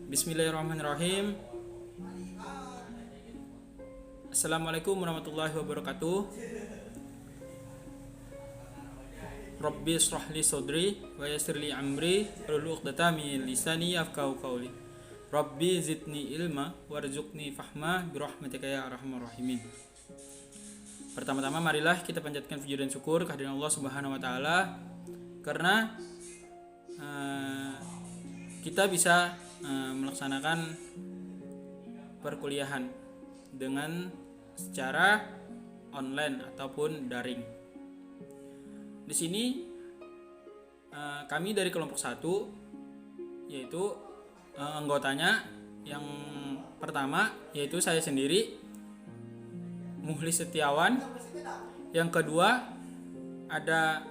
Bismillahirrahmanirrahim. Assalamualaikum warahmatullahi wabarakatuh. Rabbi shrah li sadri wa yassir li amri wahlul 'uqdatam min lisani yafqahu qawli. Rabbi zidni ilma warzuqni fahma birahmatika ya arhamar rahimin. Pertama-tama marilah kita panjatkan puji dan syukur kehadiran Allah Subhanahu wa taala karena kita bisa melaksanakan perkuliahan dengan secara online ataupun daring. Di sini kami dari kelompok 1 yaitu anggotanya yang pertama yaitu saya sendiri Muhlis Setiawan, yang kedua ada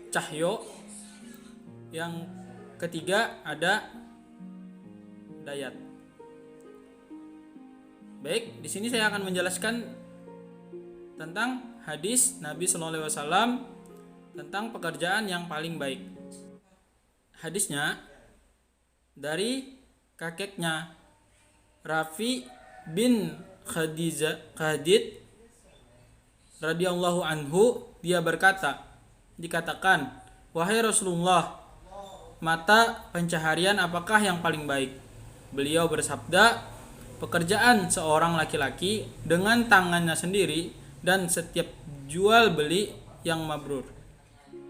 Cahyo, yang ketiga ada Dayat. Baik, di sini saya akan menjelaskan tentang hadis Nabi Sallallahu Alaihi Wasallam tentang pekerjaan yang paling baik. Hadisnya dari kakeknya Rafi bin Khadid radhiyallahu anhu, dia dikatakan, wahai Rasulullah, mata pencaharian apakah yang paling baik? Beliau bersabda, pekerjaan seorang laki-laki dengan tangannya sendiri dan setiap jual beli yang mabrur.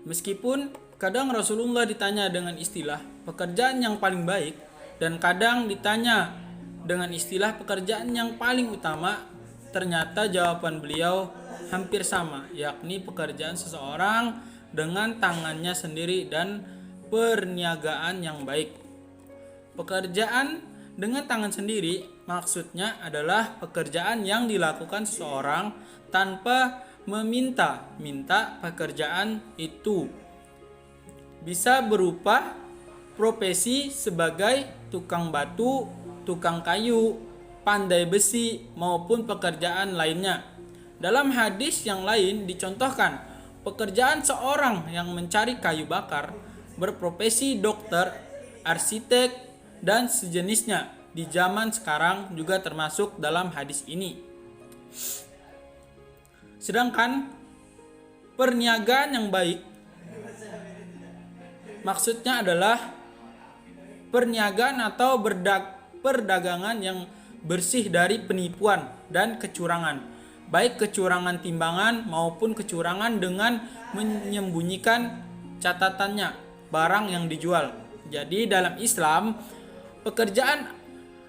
Meskipun kadang Rasulullah ditanya dengan istilah pekerjaan yang paling baik dan kadang ditanya dengan istilah pekerjaan yang paling utama, ternyata jawaban beliau hampir sama, yakni pekerjaan seseorang dengan tangannya sendiri dan perniagaan yang baik. Pekerjaan dengan tangan sendiri maksudnya adalah pekerjaan yang dilakukan seseorang tanpa meminta pekerjaan itu. Bisa berupa profesi sebagai tukang batu, tukang kayu, pandai besi, maupun pekerjaan lainnya. Dalam hadis yang lain dicontohkan pekerjaan seorang yang mencari kayu bakar, berprofesi dokter, arsitek, dan sejenisnya di zaman sekarang juga termasuk dalam hadis ini. Sedangkan perniagaan yang baik maksudnya adalah perniagaan atau perdagangan yang bersih dari penipuan dan kecurangan, baik kecurangan timbangan maupun kecurangan dengan menyembunyikan catatannya barang yang dijual. Jadi dalam Islam, pekerjaan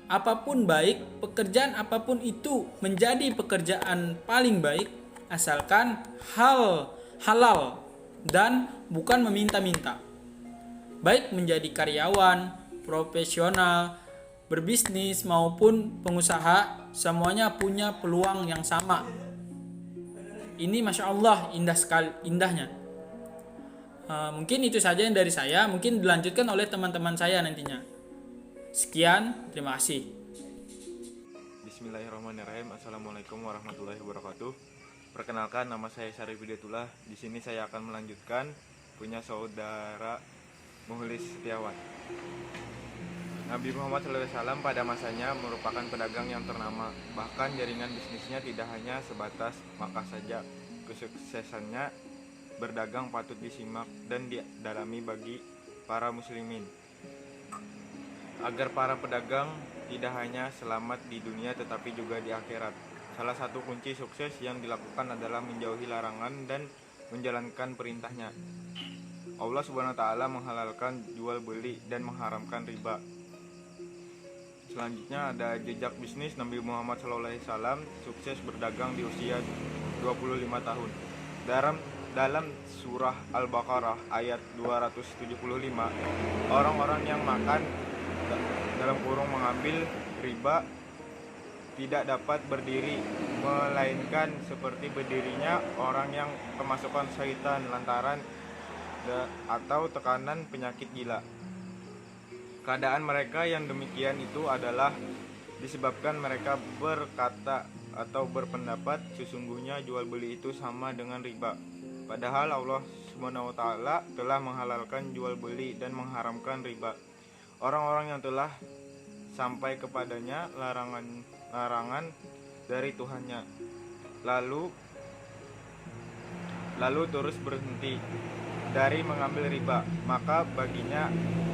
apapun baik, pekerjaan apapun itu menjadi pekerjaan paling baik asalkan halal dan bukan meminta-minta. Baik menjadi karyawan, profesional, berbisnis maupun pengusaha, semuanya punya peluang yang sama. Ini Masya Allah indah sekali, indahnya. Mungkin itu saja yang dari saya, mungkin dilanjutkan oleh teman-teman saya nantinya. Sekian, terima kasih. Bismillahirrahmanirrahim. Assalamualaikum warahmatullahi wabarakatuh. Perkenalkan, nama saya Syarif Hidayatullah. Di sini saya akan melanjutkan punya saudara Muhlis Setiawan. Nabi Muhammad SAW pada masanya merupakan pedagang yang ternama. Bahkan jaringan bisnisnya tidak hanya sebatas Makkah saja. Kesuksesannya berdagang patut disimak dan didalami bagi para muslimin, agar para pedagang tidak hanya selamat di dunia tetapi juga di akhirat. Salah satu kunci sukses yang dilakukan adalah menjauhi larangan dan menjalankan perintahnya. Allah Subhanahu wa taala menghalalkan jual beli dan mengharamkan riba. Selanjutnya ada jejak bisnis Nabi Muhammad SAW sukses berdagang di usia 25 tahun. Dalam surah Al-Baqarah ayat 275, orang-orang yang makan dalam kurung mengambil riba tidak dapat berdiri, melainkan seperti berdirinya orang yang kemasukan syaitan lantaran atau tekanan penyakit gila. Keadaan mereka yang demikian itu adalah disebabkan mereka berkata atau berpendapat sesungguhnya jual beli itu sama dengan riba. Padahal Allah Subhanahu wa taala telah menghalalkan jual beli dan mengharamkan riba. orang-orang yang telah sampai kepadanya larangan dari Tuhannya, lalu terus berhenti dari mengambil riba, maka baginya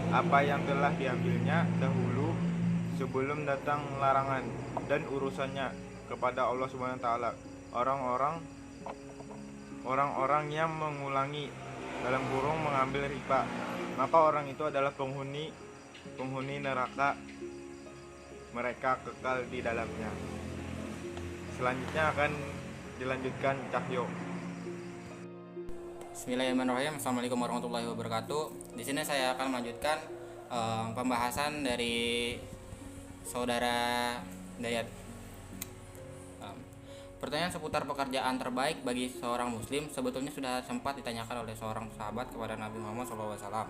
apa yang telah diambilnya dahulu sebelum datang larangan, dan urusannya kepada Allah Subhanahu wa taala. Orang-orang yang mengulangi dalam kurung mengambil riba, maka orang itu adalah penghuni neraka, mereka kekal di dalamnya. Selanjutnya akan dilanjutkan Cahyo. Bismillahirrahmanirrahim. Assalamualaikum warahmatullahi wabarakatuh. Di sini saya akan melanjutkan pembahasan dari saudara Dayat. Pertanyaan seputar pekerjaan terbaik bagi seorang muslim sebetulnya sudah sempat ditanyakan oleh seorang sahabat kepada Nabi Muhammad SAW.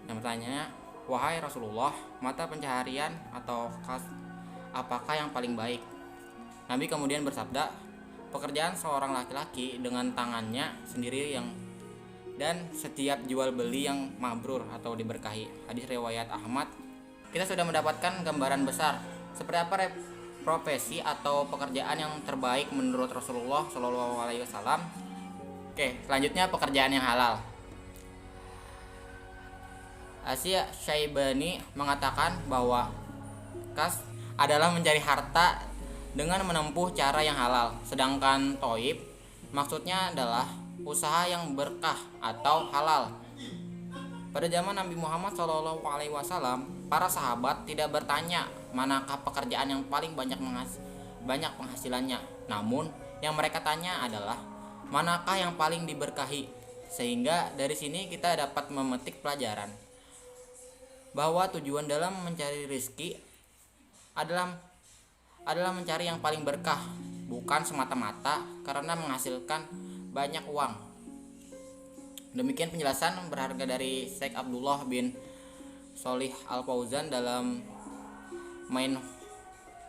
Yang bertanya, wahai Rasulullah, mata pencaharian atau kas apakah yang paling baik? Nabi kemudian bersabda, pekerjaan seorang laki-laki dengan tangannya sendiri dan setiap jual beli yang mabrur atau diberkahi. Hadis riwayat Ahmad. Kita sudah mendapatkan gambaran besar seperti apa profesi atau pekerjaan yang terbaik menurut Rasulullah SAW. Oke, selanjutnya pekerjaan yang halal. Asy Syaibani mengatakan bahwa kas adalah mencari harta dengan menempuh cara yang halal, sedangkan toib maksudnya adalah usaha yang berkah atau halal. Pada zaman Nabi Muhammad SAW, para sahabat tidak bertanya manakah pekerjaan yang paling banyak penghasilannya. Namun yang mereka tanya adalah manakah yang paling diberkahi. Sehingga dari sini kita dapat memetik pelajaran bahwa tujuan dalam mencari rezeki adalah mencari yang paling berkah, bukan semata-mata karena menghasilkan banyak uang. Demikian penjelasan berharga dari Syekh Abdullah bin Sholih Al-Fauzan dalam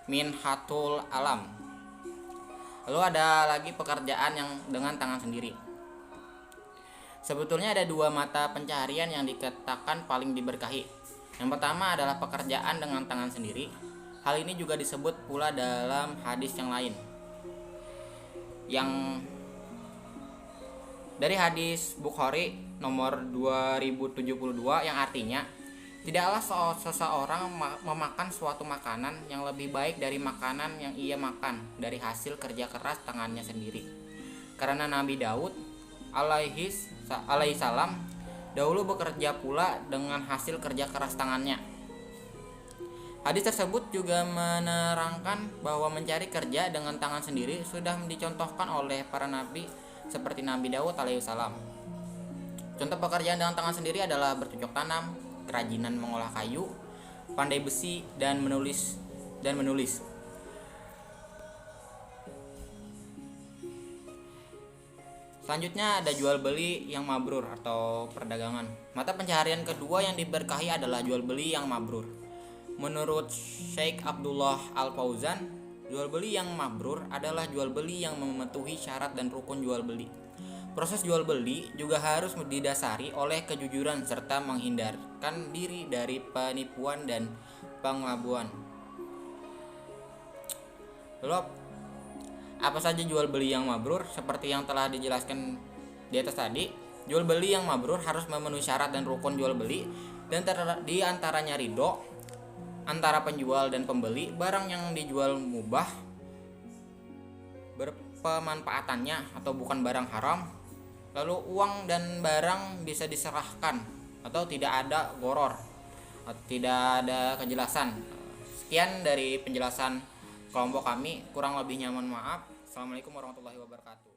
Minhatul Alam. Lalu ada lagi pekerjaan yang dengan tangan sendiri. Sebetulnya ada dua mata pencaharian yang dikatakan paling diberkahi. Yang pertama adalah pekerjaan dengan tangan sendiri. Hal ini juga disebut pula dalam hadis yang lain. Yang dari hadis Bukhari nomor 2072 yang artinya, tidaklah seseorang memakan suatu makanan yang lebih baik dari makanan yang ia makan dari hasil kerja keras tangannya sendiri. Karena Nabi Daud alaihissalam dahulu bekerja pula dengan hasil kerja keras tangannya. Hadis tersebut juga menerangkan bahwa mencari kerja dengan tangan sendiri sudah dicontohkan oleh para nabi seperti Nabi Daud alaihissalam. Contoh pekerjaan dengan tangan sendiri adalah bercocok tanam, kerajinan mengolah kayu, pandai besi, dan menulis. Selanjutnya ada jual beli yang mabrur atau perdagangan. Mata pencaharian kedua yang diberkahi adalah jual beli yang mabrur. Menurut Syekh Abdullah Al-Fauzan, jual beli yang mabrur adalah jual beli yang memenuhi syarat dan rukun jual beli. Proses jual beli juga harus didasari oleh kejujuran serta menghindarkan diri dari penipuan dan pengelabuan. Lalu apa saja jual beli yang mabrur? Seperti yang telah dijelaskan di atas tadi, jual beli yang mabrur harus memenuhi syarat dan rukun jual beli, dan di antaranya ridho antara penjual dan pembeli. Barang yang dijual mubah berpemanfaatannya atau bukan barang haram. Lalu uang dan barang bisa diserahkan atau tidak ada goror, tidak ada kejelasan. Sekian dari penjelasan kelompok kami, kurang lebihnya mohon maaf. Assalamualaikum warahmatullahi wabarakatuh.